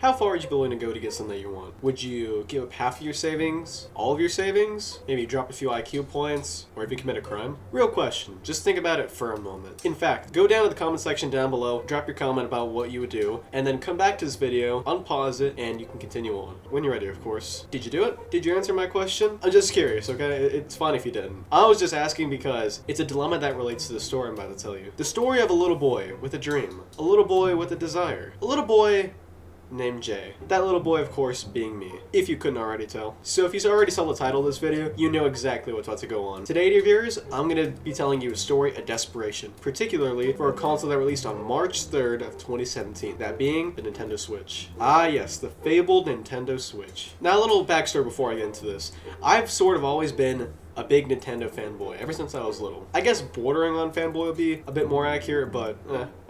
How far would you be willing to go to get something that you want? Would you give up half of your savings? All of your savings? Maybe drop a few IQ points? Or even commit a crime? Real question. Just think about it for a moment. In fact, go down to the comment section down below, drop your comment about what you would do, and then come back to this video, unpause it, and you can continue on. When you're ready, of course. Did you do it? Did you answer my question? I'm just curious, okay? It's fine if you didn't. I was just asking because it's a dilemma that relates to the story I'm about to tell you. The story of a little boy with a dream. A little boy with a desire. A little boy named Jay. That little boy, of course, being me, if you couldn't already tell. So if you already saw the title of this video, you know exactly what's about to go on. Today, dear viewers, I'm going to be telling you a story of desperation, particularly for a console that released on March 3rd of 2017, that being the Nintendo Switch. Ah yes, the fabled Nintendo Switch. Now a little backstory before I get into this. I've sort of always been a big Nintendo fanboy ever since I was little. I guess bordering on fanboy would be a bit more accurate, but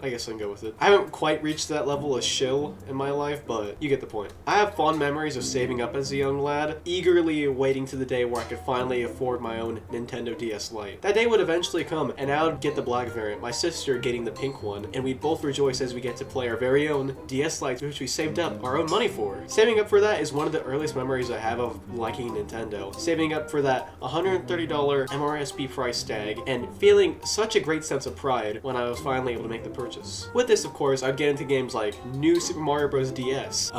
I guess I can go with it. I haven't quite reached that level of shill in my life, but you get the point. I have fond memories of saving up as a young lad, eagerly waiting to the day where I could finally afford my own Nintendo DS Lite. That day would eventually come, and I would get the black variant, my sister getting the pink one, and we'd both rejoice as we get to play our very own DS Lites, which we saved up our own money for. Saving up for that is one of the earliest memories I have of liking Nintendo. Saving up for that $130 MRSP price tag, and feeling such a great sense of pride when I was finally able to make the purchase. With this, of course, I'd get into games like New Super Mario Bros. DS,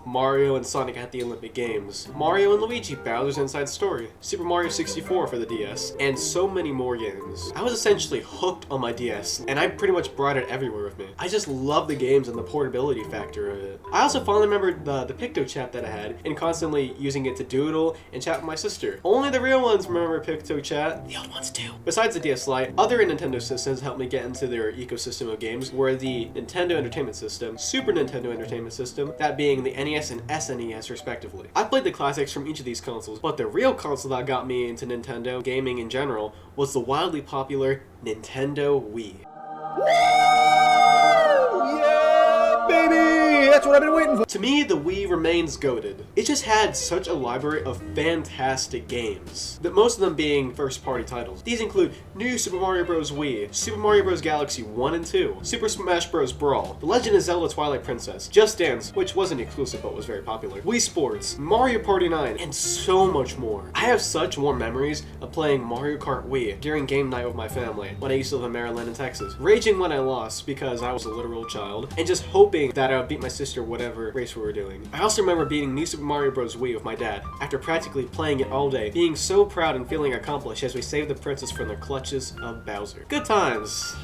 Mario and Sonic at the Olympic Games, Mario and Luigi Bowser's Inside Story, Super Mario 64 for the DS, and so many more games. I was essentially hooked on my DS, and I pretty much brought it everywhere with me. I just love the games and the portability factor of it. I also fondly remembered the PictoChat that I had, and constantly using it to doodle and chat with my sister. Only the real ones remember PictoChat, the old ones too. Besides the DS Lite, other Nintendo systems helped me get into their ecosystem of games were the Nintendo Entertainment System, Super Nintendo Entertainment System, that being the NES and SNES respectively. I played the classics from each of these consoles, but the real console that got me into Nintendo gaming in general was the wildly popular Nintendo Wii. Yeah, baby! That's what I've been waiting for. To me, the Wii remains goated. It just had such a library of fantastic games, that most of them being first-party titles. These include New Super Mario Bros. Wii, Super Mario Bros. Galaxy 1 and 2, Super Smash Bros. Brawl, The Legend of Zelda Twilight Princess, Just Dance, which wasn't exclusive but was very popular, Wii Sports, Mario Party 9, and so much more. I have such warm memories of playing Mario Kart Wii during game night with my family when I used to live in Maryland and Texas, raging when I lost because I was a literal child, and just hoping that I would beat my sister whatever race we were doing. I also remember beating New Super Mario Bros. Wii with my dad, after practically playing it all day, being so proud and feeling accomplished as we saved the princess from the clutches of Bowser. Good times.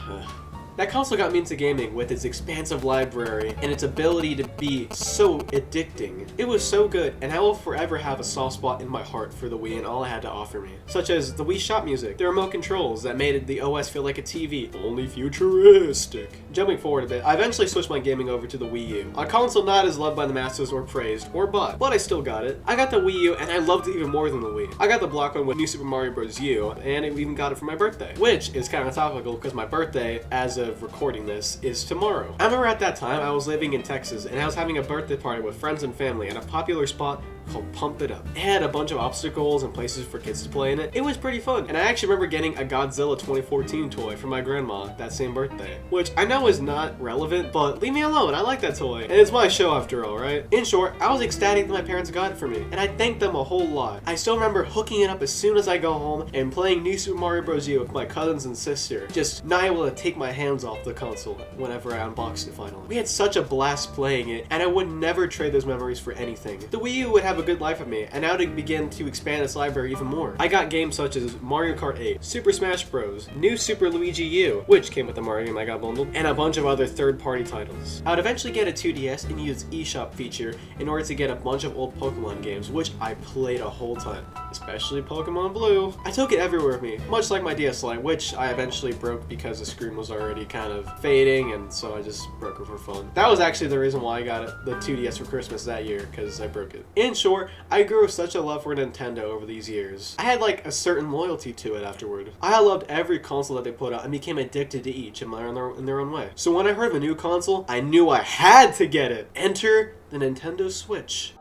That console got me into gaming with its expansive library and its ability to be so addicting. It was so good, and I will forever have a soft spot in my heart for the Wii and all it had to offer me. Such as the Wii Shop music, the remote controls that made the OS feel like a TV, only futuristic. Jumping forward a bit, I eventually switched my gaming over to the Wii U, a console not as loved by the masses or praised or bought, but I still got it. I got the Wii U and I loved it even more than the Wii. I got the block one with New Super Mario Bros. U, and I even got it for my birthday, which is kind of topical because my birthday, as of recording this, is tomorrow. I remember at that time I was living in Texas and I was having a birthday party with friends and family at a popular spot called Pump It Up. It had a bunch of obstacles and places for kids to play in it. It was pretty fun, and I actually remember getting a Godzilla 2014 toy from my grandma that same birthday, which I know is not relevant, but leave me alone, I like that toy, and it's my show after all, right? In short, I was ecstatic that my parents got it for me, and I thanked them a whole lot. I still remember hooking it up as soon as I go home and playing New Super Mario Bros. U with my cousins and sister, just not able to take my hands off the console whenever I unboxed it finally. We had such a blast playing it, and I would never trade those memories for anything. The Wii U would have a good life of me, and now to begin to expand its library even more. I got games such as Mario Kart 8, Super Smash Bros., New Super Luigi U, which came with the Mario game I got bundled, and a bunch of other third-party titles. I would eventually get a 2DS and use its eShop feature in order to get a bunch of old Pokemon games, which I played a whole ton, especially Pokemon Blue. I took it everywhere with me, much like my DS Lite, which I eventually broke because the screen was already kind of fading, and so I just broke it for fun. That was actually the reason why I got the 2DS for Christmas that year, because I broke it. In short, I grew such a love for Nintendo over these years. I had like a certain loyalty to it afterward. I loved every console that they put out and became addicted to each in their own way. So when I heard of a new console, I knew I had to get it. Enter the Nintendo Switch.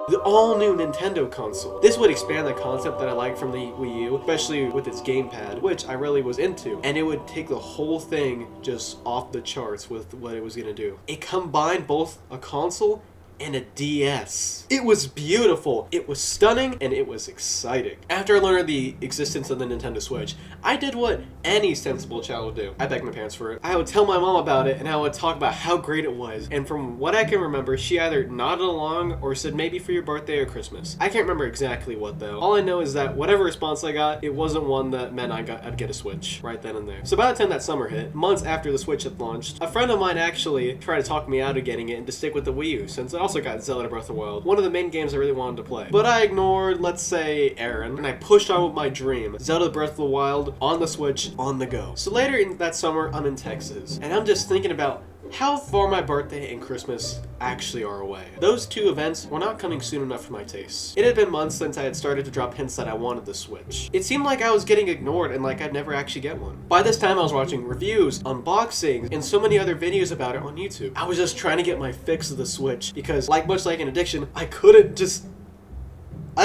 the all-new Nintendo console. This would expand the concept that I like from the Wii U, especially with its gamepad, which I really was into, and it would take the whole thing just off the charts with what it was gonna do. It combined both a console and a DS. It was beautiful, it was stunning, and it was exciting. After I learned the existence of the Nintendo Switch, I did what any sensible child would do. I begged my parents for it. I would tell my mom about it, and I would talk about how great it was. And from what I can remember, she either nodded along or said maybe for your birthday or Christmas. I can't remember exactly what though. All I know is that whatever response I got, it wasn't one that meant I'd get a Switch right then and there. So by the time that summer hit, months after the Switch had launched, a friend of mine actually tried to talk me out of getting it and to stick with the Wii U, since it also got Zelda Breath of the Wild, one of the main games I really wanted to play. But I ignored, let's say, Aaron, and I pushed on with my dream, Zelda Breath of the Wild on the Switch, on the go. So later in that summer, I'm in Texas, and I'm just thinking about how far my birthday and Christmas actually are away. Those two events were not coming soon enough for my taste. It had been months since I had started to drop hints that I wanted the Switch. It seemed like I was getting ignored and like I'd never actually get one. By this time I was watching reviews, unboxings, and so many other videos about it on YouTube. I was just trying to get my fix of the Switch because, much like an addiction, I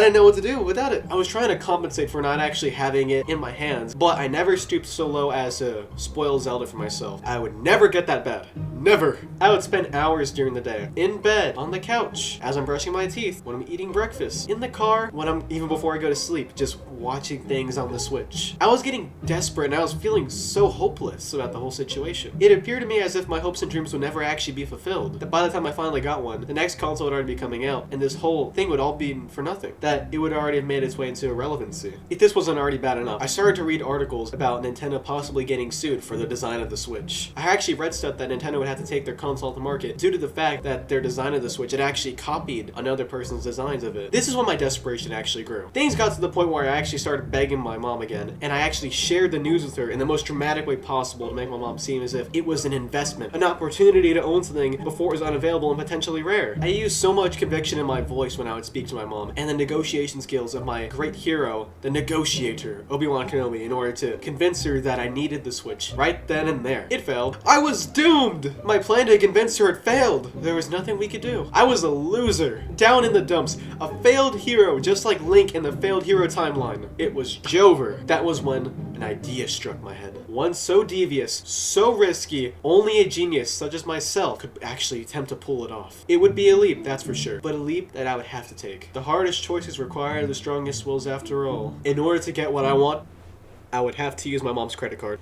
didn't know what to do without it. I was trying to compensate for not actually having it in my hands, but I never stooped so low as to spoil Zelda for myself. I would never get that bad. Never. I would spend hours during the day, in bed, on the couch, as I'm brushing my teeth, when I'm eating breakfast, in the car, even before I go to sleep, just watching things on the Switch. I was getting desperate and I was feeling so hopeless about the whole situation. It appeared to me as if my hopes and dreams would never actually be fulfilled. That by the time I finally got one, the next console would already be coming out, and this whole thing would all be for nothing. That it would already have made its way into irrelevancy. If this wasn't already bad enough, I started to read articles about Nintendo possibly getting sued for the design of the Switch. I actually read stuff that Nintendo would have to take their console to market due to the fact that their design of the Switch had actually copied another person's designs of it. This is when my desperation actually grew. Things got to the point where I actually started begging my mom again, and I actually shared the news with her in the most dramatic way possible to make my mom seem as if it was an investment, an opportunity to own something before it was unavailable and potentially rare. I used so much conviction in my voice when I would speak to my mom, and the negotiation skills of my great hero, the negotiator, Obi-Wan Kenobi, in order to convince her that I needed the Switch right then and there. It failed. I was doomed! My plan to convince her had failed. There was nothing we could do. I was a loser. Down in the dumps. A failed hero, just like Link in the failed hero timeline. It was Jover. That was when an idea struck my head. One so devious, so risky, only a genius such as myself could actually attempt to pull it off. It would be a leap, that's for sure, but a leap that I would have to take. The hardest choices require the strongest wills after all. In order to get what I want, I would have to use my mom's credit card.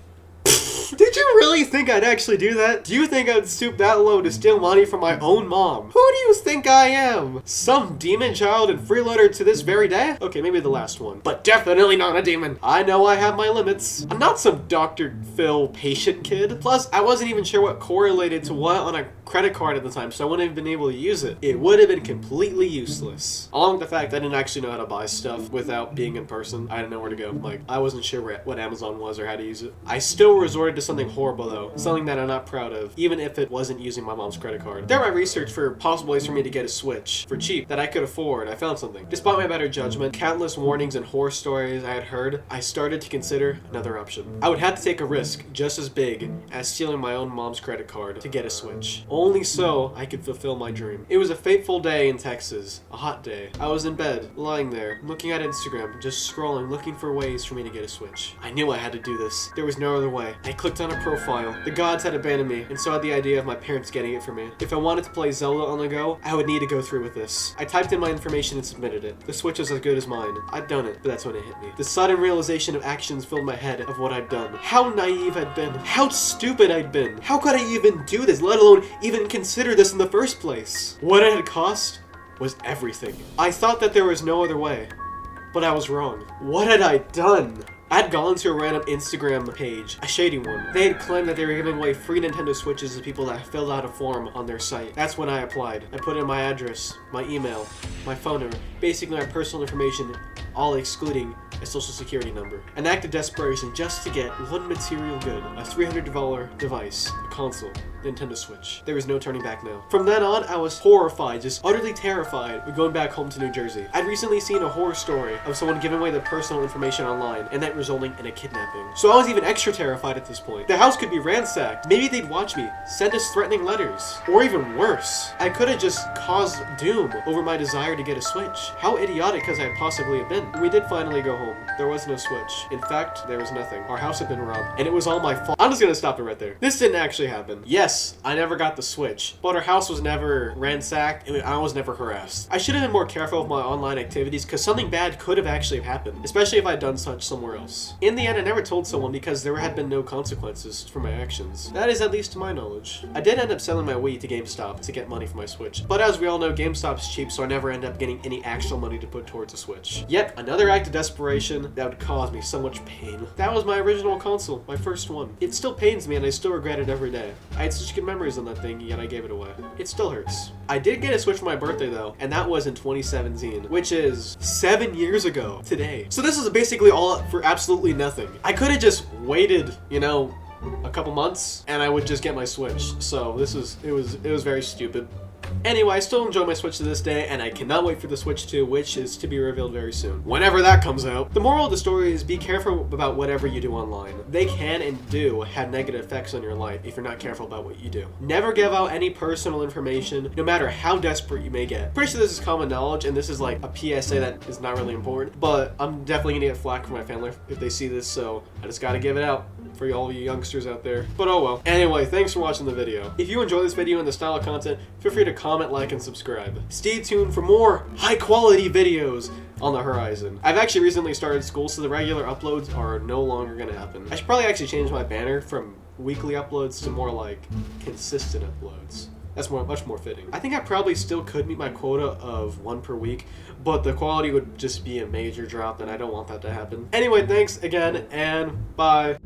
Did you really think I'd actually do that? Do you think I'd stoop that low to steal money from my own mom? Who do you think I am? Some demon child and freeloader to this very day? Okay, maybe the last one. But definitely not a demon. I know I have my limits. I'm not some Dr. Phil patient kid. Plus, I wasn't even sure what correlated to what on a credit card at the time, so I wouldn't have been able to use it. It would have been completely useless. Along with the fact that I didn't actually know how to buy stuff without being in person. I didn't know where to go. I wasn't sure what Amazon was or how to use it. I still resorted to something horrible though, something that I'm not proud of, even if it wasn't using my mom's credit card. During my research for possible ways for me to get a Switch for cheap that I could afford, I found something. Despite my better judgment, countless warnings and horror stories I had heard, I started to consider another option. I would have to take a risk just as big as stealing my own mom's credit card to get a Switch. Only so I could fulfill my dream. It was a fateful day in Texas, a hot day. I was in bed, lying there, looking at Instagram, just scrolling, looking for ways for me to get a Switch. I knew I had to do this. There was no other way. I clicked on a profile. The gods had abandoned me, and so had the idea of my parents getting it for me. If I wanted to play Zelda on the go, I would need to go through with this. I typed in my information and submitted it. The Switch was as good as mine. I'd done it, but that's when it hit me. The sudden realization of actions filled my head of what I'd done. How naive I'd been. How stupid I'd been. How could I even do this, let alone even consider this in the first place? What it had cost was everything. I thought that there was no other way, but I was wrong. What had I done? I'd gone to a random Instagram page, a shady one. They had claimed that they were giving away free Nintendo Switches to people that filled out a form on their site. That's when I applied. I put in my address, my email, my phone number, basically my personal information, all excluding a social security number. An act of desperation just to get one material good, a $300 device, a console, Nintendo Switch. There was no turning back now. From then on, I was horrified, just utterly terrified of going back home to New Jersey. I'd recently seen a horror story of someone giving away their personal information online and that resulting in a kidnapping. So I was even extra terrified at this point. The house could be ransacked. Maybe they'd watch me, send us threatening letters. Or even worse, I could have just caused doom over my desire to get a Switch. How idiotic could I possibly have been? We did finally go home. There was no Switch. In fact, there was nothing. Our house had been robbed, and it was all my fault. I'm just gonna stop it right there. This didn't actually happen. Yes, I never got the Switch, but our house was never ransacked, and I was never harassed. I should have been more careful with my online activities, because something bad could have actually happened, especially if I'd done such somewhere else. In the end, I never told someone because there had been no consequences for my actions. That is at least to my knowledge. I did end up selling my Wii to GameStop to get money for my Switch, but as we all know, GameStop's cheap, so I never end up getting any actual money to put towards a Switch. Yet, another act of desperation that would cause me so much pain. That was my original console, my first one. It still pains me and I still regret it every day. I had such good memories on that thing, yet I gave it away. It still hurts. I did get a Switch for my birthday though, and that was in 2017, which is 7 years ago today. So this is basically all for absolutely nothing. I could have just waited, you know, a couple months and I would just get my Switch. So it was very stupid. Anyway, I still enjoy my Switch to this day, and I cannot wait for the Switch 2, which is to be revealed very soon. Whenever that comes out. The moral of the story is be careful about whatever you do online. They can and do have negative effects on your life if you're not careful about what you do. Never give out any personal information, no matter how desperate you may get. Pretty sure this is common knowledge, and this is like a PSA that is not really important, but I'm definitely gonna get flack from my family if they see this, so I just gotta give it out for all you youngsters out there. But oh well. Anyway, thanks for watching the video. If you enjoy this video and the style of content, feel free to comment, like, and subscribe. Stay tuned for more high quality videos on the horizon. I've actually recently started school, so the regular uploads are no longer gonna happen. I should probably actually change my banner from weekly uploads to more like consistent uploads. That's much more fitting. I think I probably still could meet my quota of 1 per week, but the quality would just be a major drop, and I don't want that to happen. Anyway, thanks again, and bye.